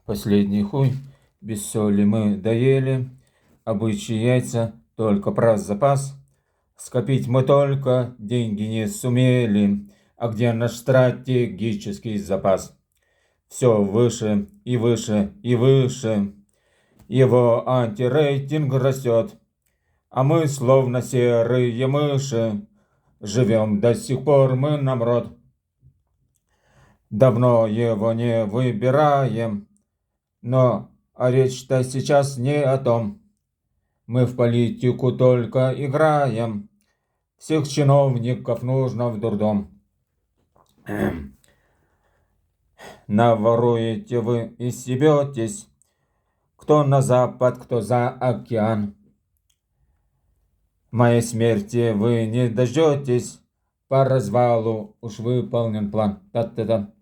Последний хуй, без соли мы доели, а бычьи яйца только про запас. Скопить мы только деньги не сумели, а где наш стратегический запас? Все выше и выше и выше, его антирейтинг растет, а мы, словно серые мыши, живем до сих пор мы намрод. Давно его не выбираем, но речь-то сейчас не о том. Мы в политику только играем, всех чиновников нужно в дурдом. Наворуете вы и стебетесь, кто на запад, кто за океан. Моей смерти вы не дождетесь, по развалу уж выполнен план. Та-та-та.